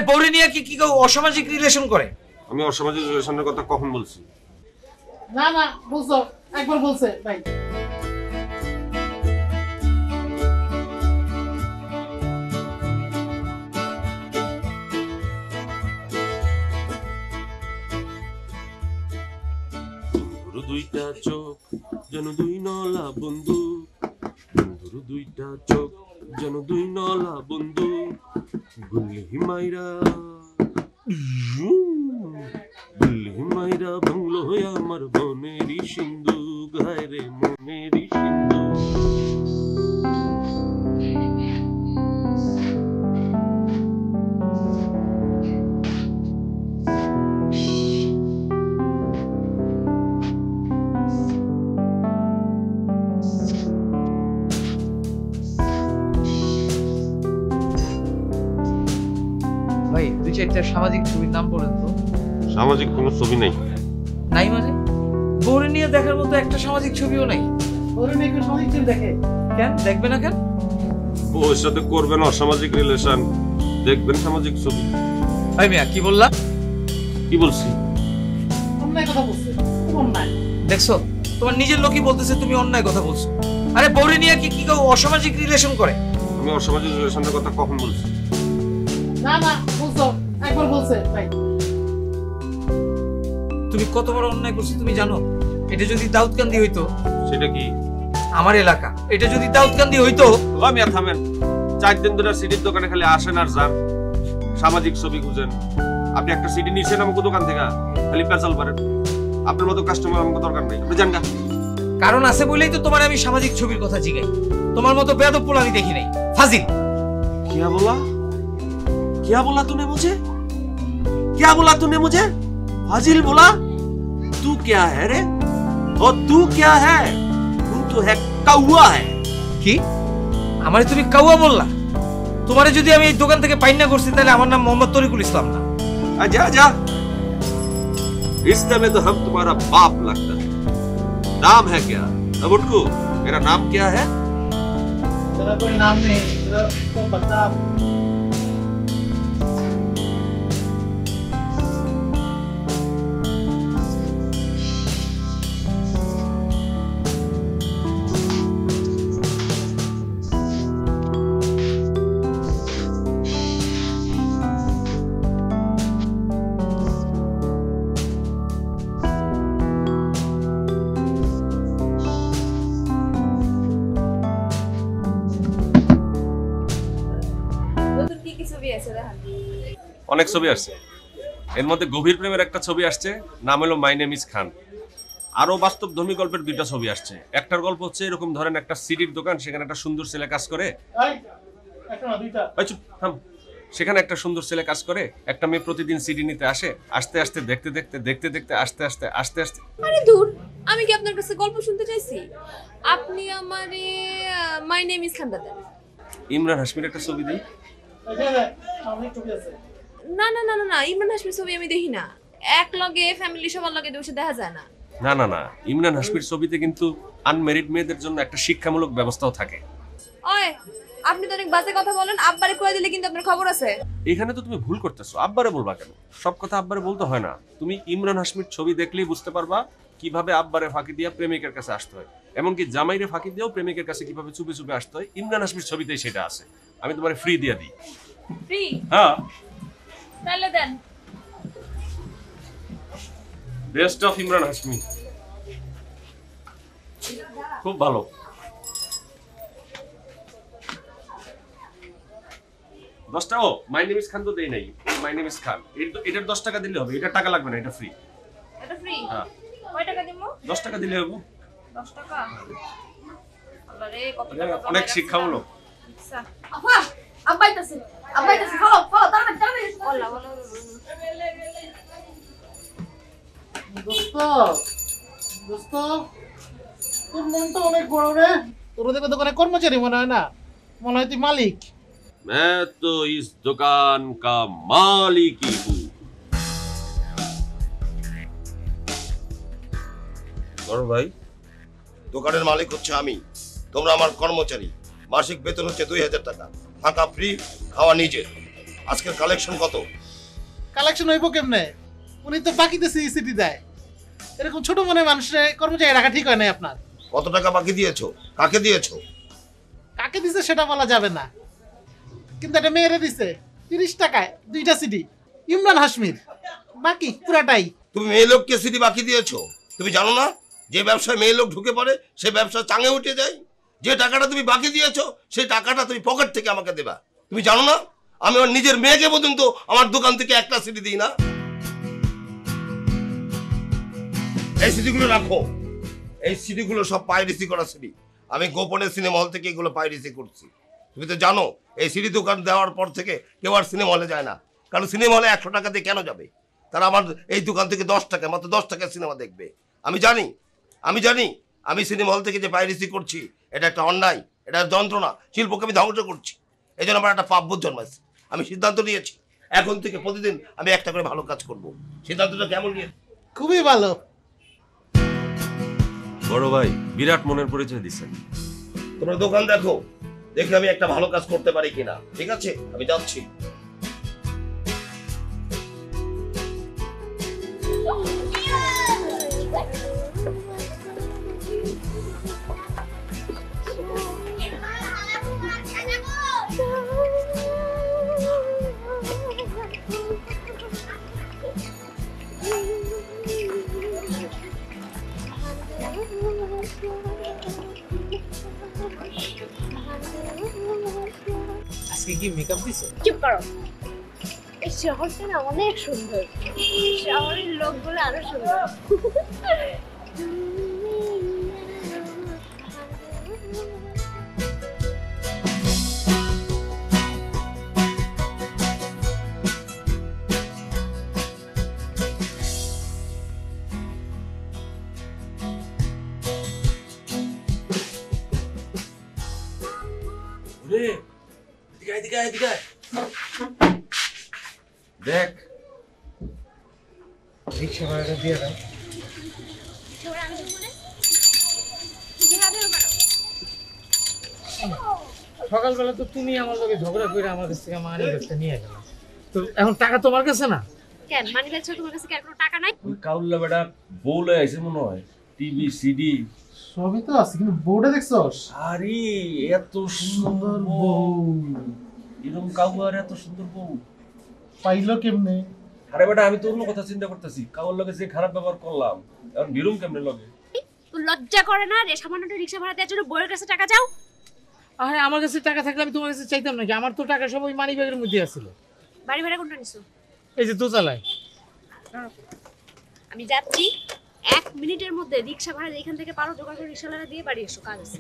বউরে নিয়ে কি কি অসামাজিক রিলেশন করে? আমি অসামাজিক রিলেশনের কথা কখন বলছি? না না বলছো, একবার বলছে ভাই। দুইটা চোখ যেন দুই নলা বন্ধু, বন্ধুর দুইটা চোখ যেন দুই নলা বন্ধু, গুল্লি মাইরা ভাঙলো আমার মনেরই সিন্ধু, গায় রে মনেরই সিন্ধু। ভাই দুই চারটা সামাজিক ছবির নাম বলেন তো। সামাজিক কোনো ছবি নেই। নাই মানে? বউরে নিয়ে দেখার মতো একটা সামাজিক ছবিও নাই? ওরে মেয়ে সামাজিক ছবি দেখে কেন দেখবে না কেন? বউয়ের সাথে করবেন অসামাজিক রিলেশন, দেখবেন সামাজিক ছবি। ভাই মিয়া কি বললা? কি বলছি? অন্যায় কথা বলছে, খুব অন্যায়। দেখছো তোমার নিজের লোকই বলতেছে তুমি অন্যায় কথা বলছো। আরে বউরে নিয়ে কি কি অসামাজিক রিলেশন করে? আমি অসামাজিক রিলেশনের কথা কখন বলছি? না না বলছো, একবার বলছে ভাই। তুমি কত বড় অন্যায় করছো তুমি জানো? এটা যদি দাউদকান্দি হইতো। সেটা কি? আমার এলাকা। এটা যদি দাউদকান্দি হইতো। আমি আর থামেন, 4 দিন ধরে সিডির দোকানে খালি আসেন আর যান, সামাজিক ছবি খুঁজেন। আপনি একটা সিডি নিছেন আমাকে দোকান থেকে, খালি পেঁচাল পারেন। আপনার মতো কাস্টমার আমাকে দরকার নেই, আপনি জান না। কারণ আছে বলেই তো তোমার আমি সামাজিক ছবির কথা জিগাই। তোমার মতো বেয়াদব পোলা আমি দেখি নাই। ফাজিল। क्या बोला? क्या बोला तूने मुझे? क्या बोला तूने मुझे? फाजिल बोला? तू क्या है रे? और तू क्या है? तू तो है कौवा है। কি? আমারে তুমি কাউয়া বললা? তোমারে যদি আমি এই দোকান থেকে পাইনা করছি তাহলে আমার নাম মোহাম্মদ তরিকুল ইসলাম না। आजा आजा। रिश्ते में तो हम तुम्हारा बाप लगता है। नाम है क्या? अब उठको, मेरा नाम क्या है? तेरा कोई नाम नहीं, तेरा तो बता। অনেক ছবি আসছে, এর মধ্যে গভীর প্রেমের একটা ছবি আসছে, নাম হলো মাই নেম ইজ খান। আরো বাস্তবধর্মী গল্পের 2টা ছবি আসছে। একটার গল্প হচ্ছে এরকম ধরেন একটা সিডির দোকান, সেখানে একটা সুন্দর ছেলে কাজ করে। একটা না দুইটা। সেখানে একটা সুন্দর ছেলে কাজ করে, একটা মেয়ে প্রতিদিন সিডি নিতে আসে। আস্তে আস্তে দেখতে দেখতে দেখতে দেখতে আস্তে আস্তে আস্তে আস্তে। আরে দূর, আমি কি আপনার কাছে গল্প শুনতে চাইছি? আপনি আমারে মাই নেম ইজ খান দেন। ইমরান হাশমির একটা ছবি দিই। সামনে ছবি আছে। না না না না না, ইমরান হাশমির ছবি আমি দেখি না। এক লগে ফ্যামিলি সবার লগে বসে দেখা যায় না। না না না, ইমরান হাশমির ছবিতে কিন্তু আনমেরিড মেয়েদের জন্য একটা শিক্ষামূলক ব্যবস্থাও থাকে। ওই আপনি তো অনেক বাজে কথা বলেন, আব্বারে কই দিলে কিন্তু আপনার খবর আছে। এখানে তো তুমি ভুল করতেছো, আব্বারে বলবা কেন? সব কথা আব্বারে বলতে হয় না। তুমি ইমরান হাশমির ছবি দেখলেই বুঝতে পারবা কিভাবে আব্বারে ফাঁকি দিয়া প্রেমিকের কাছে আসতে হয়, এমনকি জামাইরে ফাঁকি দিয়েও প্রেমিকের কাছে কিভাবে চুপে চুপে আসতে হয়। ইমরান হাশমির ছবিতেই সেটা আছে। আমি তোমারে ফ্রি দিয়ে দিই। ফ্রি? হ্যাঁ, তাহলে দেন। বেস্ট অফ ইমরান হাশমি, খুব ভালো। দশটা। ও মাই নেম ইজ খান তো দেই নাই, মাই নেম ইজ খান। এটার 10 টাকা দিলে হবে, এটা টাকা লাগবে না, এটা ফ্রি। এটা ফ্রি? হ্যাঁ। কয় টাকা দিমু? 10 টাকা দিলে হবে। 10 টাকা? আল্লাহ রে, কত এটা টাকা অনেক শিক্ষামূলক। আচ্ছা আপা, আব্বাইতাছে ফলো ফলো তাড়াতাড়ি তাড়াতাড়ি। আল্লাহ বলো। দোস্ত দোস্ত, তোর মনটা অনেক বড় রে। তোর দেখে দোকানে কর্মচারী মনে হয় না, মনে হয় তুই মালিক। मैं तो इस दुकान का मालिक ही हूँ। বড় ভাই, দোকানের মালিক হচ্ছে আমি, তোমরা আমার কর্মচারী। মাসিক বেতন হচ্ছে 2000 টাকা, থাকা ফ্রি, খাওয়া নিজে। আজকের কালেকশন কত? কালেকশন হইব কেমনে? উনি তো বাকিতে সিটি দেয়। এরকম ছোট মনে মানুষের কর্মচারী রাখা ঠিক হয় না আপনার। কত টাকা বাকি দিয়েছো? কাকে দিয়েছো? কাকে দিছে সেটা বলা যাবে না, কিন্তু একটা মেয়েরে দিছে 30 টাকায় 2টা সিডি, ইমরান হাশমির। বাকি পুরাটাই। তুমি মেয়ে লোককে সিটি বাকি দিয়েছো? তুমি জানো না যে ব্যবসায় মেয়ে লোক ঢুকে পড়ে সে ব্যবসা চাঙে উঠে যায়? যে টাকাটা তুমি বাকি দিয়েছো সেই টাকাটা তুমি পকেট থেকে আমাকে দেবা। তুমি জানো না আমি আমার নিজের মেয়েকে পর্যন্ত আমার দোকান থেকে একটা সিটি দিই না। এই সিটিগুলো রাখো। এই সিটিগুলো সব পাইরেসি করা সিটি। আমি গোপনে সিনেমা হল থেকে এগুলো পাইরেসি করছি। তুমি তো জানো এই সিটি দোকান দেওয়ার পর থেকে কেউ আর সিনেমা হলে যায় না, কারণ সিনেমা হলে 100 টাকা দিয়ে কেন যাবে? তারা আমার এই দোকান থেকে 10 টাকা, মাত্র 10 টাকায় সিনেমা দেখবে। আমি জানি আমি সিনেমা হল থেকে যে পাইরেসি করছি এটা একটা অন্যায়, এটা যন্ত্রণা, শিল্পকে আমি ধ্বংস করছি। এই জন্য আমার একটা পাপবোধ জন্মাইছে। আমি সিদ্ধান্ত নিয়েছি এখন থেকে প্রতিদিন আমি একটা করে ভালো কাজ করব। সিদ্ধান্তটা কেমন নিয়েছি? খুবই ভালো। বড় ভাই বিরাট মনের পরিচয় দিচ্ছেন। তোমরা দোকান দেখো, দেখে আমি একটা ভালো কাজ করতে পারি কিনা। ঠিক আছে, আমি যাচ্ছি। আজকে কি মেকআপ দিছো? চুপ করো। এই শহরটা না অনেক সুন্দর, শহরের লোকগুলো আরো সুন্দর। দেখ রিক্সা ভাড়াটা দিয়ে দাও। সকালবেলা তো তুমি আমার লগে ঝগড়া করে আমার কাছ থেকে মানি ব্যাগটা নিয়ে গেল, তো এখন টাকা তোমার কাছে না? কেন মানি ব্যাগ ছাড়া তোমার কাছে কি আর কোনো টাকা নাই? ওই কাউল্লা বেটা বউলে আইছে মনে হয়, টিভি সিডি সবই তো আছে, কিন্তু বোর্ডে দেখছস? আরে এত সুন্দর বউ, এরকম কাউয়ার এত সুন্দর বউ পাইলো কেমনে? আরে বেটা আমি তো অন্য কথা চিন্তা করতেছি, কাউর লগে যে খারাপ ব্যবহার করলাম এখন বিরুম কেমনে লগে? তো লজ্জা করে না রে সামান্য একটা রিকশা ভাড়া দেওয়ার জন্য বউয়ের কাছে টাকা চাও? আরে আমার কাছে টাকা থাকলে আমি তোমার কাছে চাইতাম নাকি? আমার তো টাকা সব ওই মানি ব্যাগের মধ্যে আছিল। বাড়ি ভাড়া কোনটা নিছো? এই যে দোতলায়। আমি যাচ্ছি, 1 মিনিটের মধ্যে রিকশা ভাড়া এখান থেকে পারো জোগাড় করে রিকশাওয়ালা দিয়ে বাড়ি এসো, কাজ আছে।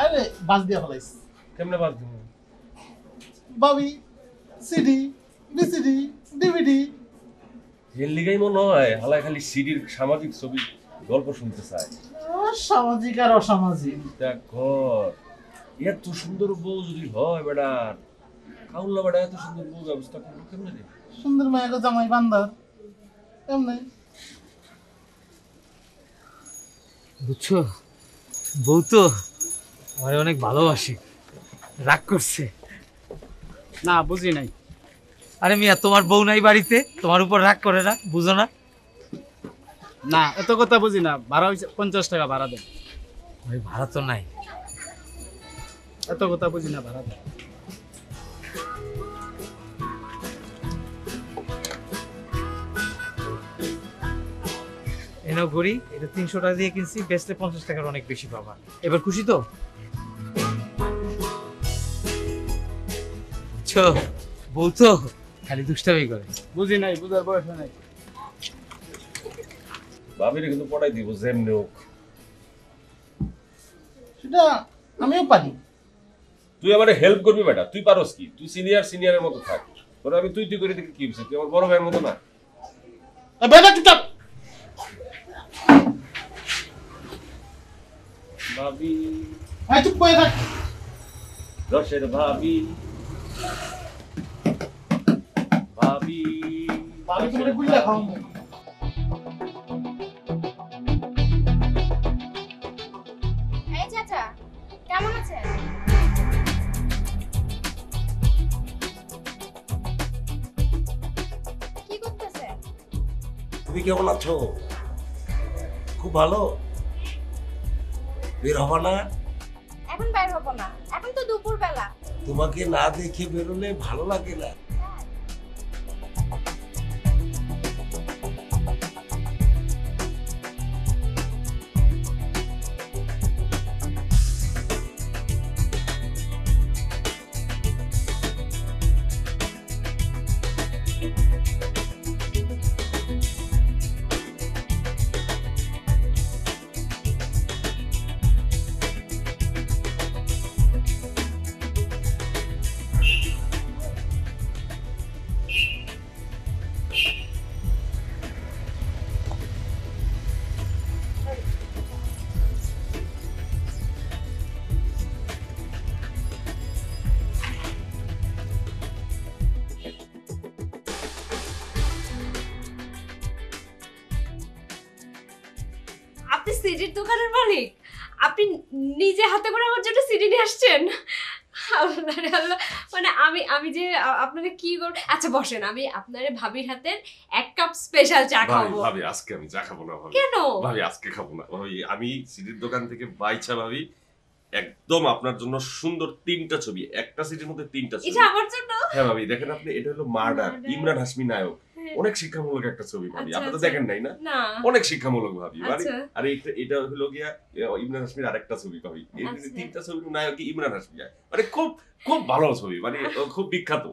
আরে বাস দিয়ে ফলাইস। কেমনে বাদ দিব? বাবি, সিডি, ভিসিডি, ডিভিডি। এর লিগাই মনে হয় হালাই খালি সিডির সামাজিক ছবি গল্প শুনতে চায়। সামাজিক আর অসামাজিক। কর এত সুন্দর বউ যদি হয় বেটা, কাউল্লা বেটা এত সুন্দর বউ ব্যবস্থা করলো কেমনে রে? সুন্দর মায়াকে জামাই বান্দার এমনি। বুঝছো, বউ তো আমার অনেক ভালোবাসে, রাগ করছে। না বুঝি নাই। আরে মিয়া, তোমার বউ নাই বাড়িতে, তোমার উপর রাগ করে না? বুঝো না? না এত কথা বুঝি না। ভাড়া হয়েছে 50 টাকা ভাড়া দেন। ভাই ভাড়া তো নাই। এত কথা বুঝি না, ভাড়া দেন। এনাও করি, এটা 300 টাকা দিয়ে কিনছি, বেচলে 50 টাকার অনেক বেশি পাবা। এবার খুশি তো? বুঝছো, বউ তো খালি দুষ্টামি করে। বুঝি নাই, বুঝার বয়স নাই। ভাবিরে কিন্তু পড়াই দিব যেমনি হোক। সেটা আমিও পারি। তুই আমারে হেল্প করবি বেটা, তুই পারোস কি? তুই সিনিয়রের মতো থাক। তোরা আমি তুই করে দেখি কি হইছে, তুই আমার বড় ভাইয়ের মতো না। বেটা চুপচাপ। ভাবি এই চুপ করে থাক। রসের ভাবি ভাবি আমি তোমারে বুঝলা খাওয়াবো। তুমি কেমন আছো? খুব ভালো। বের হবা না? এখন বের হবো না, এখন তো দুপুর বেলা। তোমাকে না দেখে বেরোলে ভালো লাগে না। আপনি সিডির দোকানের মালিক? আপনি নিজে হাতে করে আমার জন্য সিডি নিয়ে আসছেন? আল্লাহ রে আল্লাহ, মানে আমি যে আপনাকে কি করব। আচ্ছা বসেন, আমি আপনারে ভাবির হাতের 1 কাপ স্পেশাল চা খাবো। ভাবি আজকে আমি চা খাবো না ভাবি। কেন ভাবি আজকে খাবো না ভাবি, আমি সিডির দোকান থেকে বাইচা ভাবি একদম আপনার জন্য সুন্দর 3টা ছবি, একটা সিডির মধ্যে 3টা ছবি। এটা আমার জন্য? হ্যাঁ ভাবি দেখেন আপনি, এটা হলো মার্ডার, ইমরান হাশমি নায়ক। অনেক শিক্ষামূলক একটা ছবি ভাবি, আচ্ছা, আপনি তো আচ্ছা। দেখেন নাই না? না। অনেক শিক্ষামূলক ভাবি। আচ্ছা। আর এটা হলো গিয়া ইমরান হাশমির আরেকটা ছবি ভাবি। এই আচ্ছা। 3টা ছবির নায়ক ইমরান হাশমি, মানে খুব খুব ভালো ছবি, মানে খুব বিখ্যাত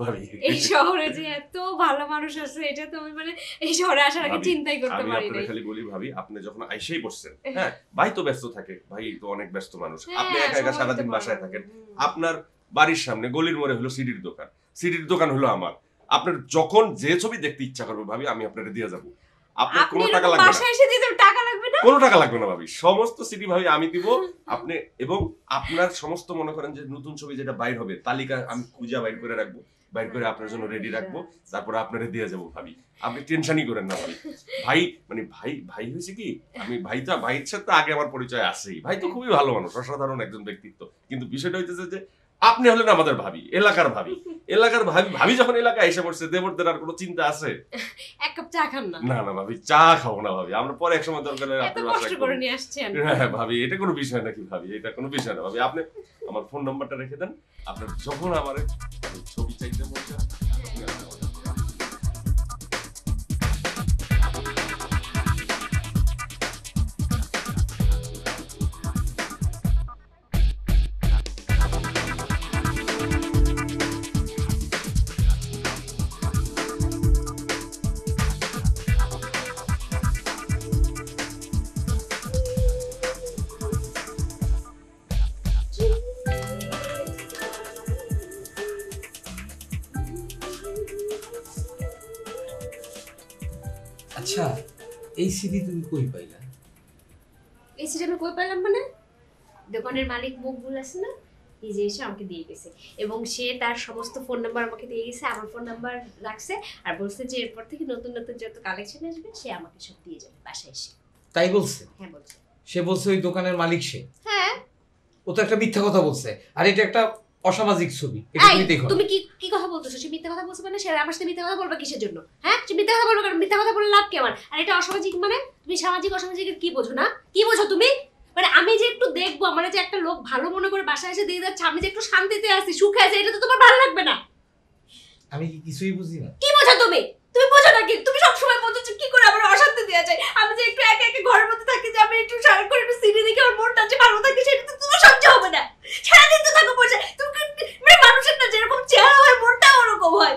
ভাবি। এই শহরে যে এত ভালো মানুষ আছে, এটা তো আমি মানে এই শহরে আসার আগে ভাবি, চিন্তাই করতে আমি পারি আপনাকে নাই। খালি বলি ভাবি, আপনি যখন আইসেই বসছেন, হ্যাঁ ভাই তো ব্যস্ত থাকে, ভাই তো অনেক ব্যস্ত মানুষ, আপনি হ্যাঁ, একা একা সময় সারাদিন দিতে বাসায় পারবো। থাকেন। আপনার বাড়ির সামনে গলির মোড়ে হলো সিডির দোকান, সিডির দোকান হলো আমার। আপনার যখন যে ছবি দেখতে ইচ্ছা করবে ভাবি, আমি আপনাকে দিয়ে যাবো। আপনার আপনি কোনো টাকা এরকম লাগবে না, বাসায় এসে দিতে টাকা লাগবে না? কোনো টাকা লাগবে না ভাবি, সমস্ত সিডি ভাবি আমি দিব আপনি। এবং আপনার সমস্ত মনে করেন যে নতুন ছবি যেটা বাইর হবে, তালিকা আমি খুঁজে বাইর করে রাখবো, বাইর করে আপনার জন্য রেডি রাখবো, তারপর আপনারে দিয়ে যাবো ভাবি। আপনি টেনশনই করেন না ভাবি। ভাই মানে ভাই হয়েছে কি, আমি ভাইয়ের সাথে আগে আমার পরিচয় আছেই, ভাই তো খুবই ভালো মানুষ, অসাধারণ একজন ব্যক্তিত্ব। কিন্তু বিষয়টা হইতেছে যে আপনি হলেন আমাদের ভাবি, এলাকার ভাবি। এলাকার ভাবি যখন এলাকায় এসে পড়ছে, দেবরদের আর কোনো চিন্তা আছে? 1 কাপ চা খান না? না না ভাবি, চা খাবো না ভাবি, আমরা পরে এক সময় দরকার হলে এত আপনার কষ্ট বাসায় করে খাবো। নিয়ে আসছেন। হ্যাঁ ভাবি, এটা কোনো বিষয় নাকি ভাবি, এটা কোনো বিষয় না ভাবি। আপনি আমার ফোন নাম্বারটা রেখে দেন, আপনার যখন আমার ছবি চাইতে মন চায়, আচ্ছা এই সিডি তুমি কই পাইলা? এই সিডি আমি কই পেলাম মানে? দোকানের মালিক মকবুল আছে না, এই যে এসে আমাকে দিয়ে গেছে, এবং সে তার সমস্ত ফোন নাম্বার আমাকে দিয়ে গেছে, আমার ফোন নাম্বার রাখছে, আর বলছে যে এরপর থেকে নতুন নতুন যত কালেকশন আসবে সে আমাকে সব দিয়ে যাবে বাসায় এসে। তাই বলছে? হ্যাঁ বলছে। সে বলছে ওই দোকানের মালিক সে? হ্যাঁ। ও তো একটা মিথ্যা কথা বলছে, আর এটা একটা অসামাজিক ছবি, এটা এই, তুমি দেখো। তুমি কি কথা বলতেছো? সে মিথ্যা কথা বলছে মানে? সে আমার সাথে মিথ্যা কথা বলবে কিসের জন্য? হ্যাঁ, সে মিথ্যা কথা বলবে কারণ মিথ্যা কথা বলে লাভ কি আমার? আর এটা অসামাজিক মানে? তুমি সামাজিক অসামাজিকের কি বোঝো না? কি বোঝো তুমি? মানে আমি যে একটু দেখবো, আমার যে একটা লোক ভালো মনে করে বাসায় এসে দিয়ে যাচ্ছে, আমি যে একটু শান্তিতে আছি, সুখে আছি, এটা তো তোমার ভালো লাগবে না? আমি কি কিছুই বুঝি না? কি বোঝো তুমি? তুমি বোঝো না কি? তুমি সবসময় বোঝো কি করে আমার অশান্তি দেওয়া যায়? আমি যে একটু একা একা ঘরের মধ্যে থাকি, যে আমি একটু সারা করে একটু সিডি দেখে আমার মনটা যে ভালো থাকে, সেটা তো তোমার সহ্য হবে না। সারাদিন তো থাকো বসে, তুমি মানে মানুষের না যেরকম চেহারা হয় মনটাও ওরকম হয়।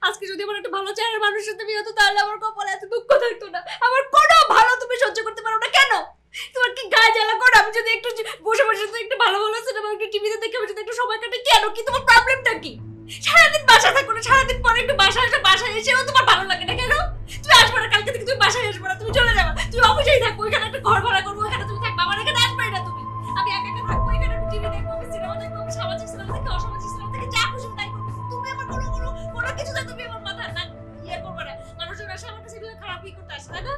আজকে যদি আমার একটা ভালো চেহারার মানুষের সাথে বিয়ে হতো, তাহলে আমার কপালে এত দুঃখ থাকতো না। আমার কোনো ভালো তুমি সহ্য করতে পারো না কেন? তোমার কি গায়ে জ্বালা করে? আমি যদি একটু বসে বসে একটু ভালো ভালো সিনেমা একটু টিভিতে দেখে আমি যদি একটু সময় কাটে, কেন? কি তোমার প্রবলেমটা কি? সারাদিন বাসা থাকো না, সারাদিন পরে একটু বাসায় এসেও তোমার ভালো লাগে না কেন? তুমি আসবে না কালকে থেকে, তুমি বাসায় আসবে না, তুমি চলে যাবে, তুমি অফিসেই থাকো, ওইখানে একটা ঘর ভাড়া করবো, ওইখানে তুমি থাকবে, আমার এখানে আসবে না তুমি। আমি একা একা থাকবো, এখানে আমি টিভি দেখবো, আমি সিনেমা দেখবো, আমি সামাজিক সিনেমা দেখে অসামাজিক সিনেমা দেখে যা খুশি তাই করবো। তুমি আমার কোনো কিছু তুমি আমার মাথা না ইয়ে করবে না। মানুষের বাসায় আমার কাছে খারাপ ই করতে আসে, তাই না?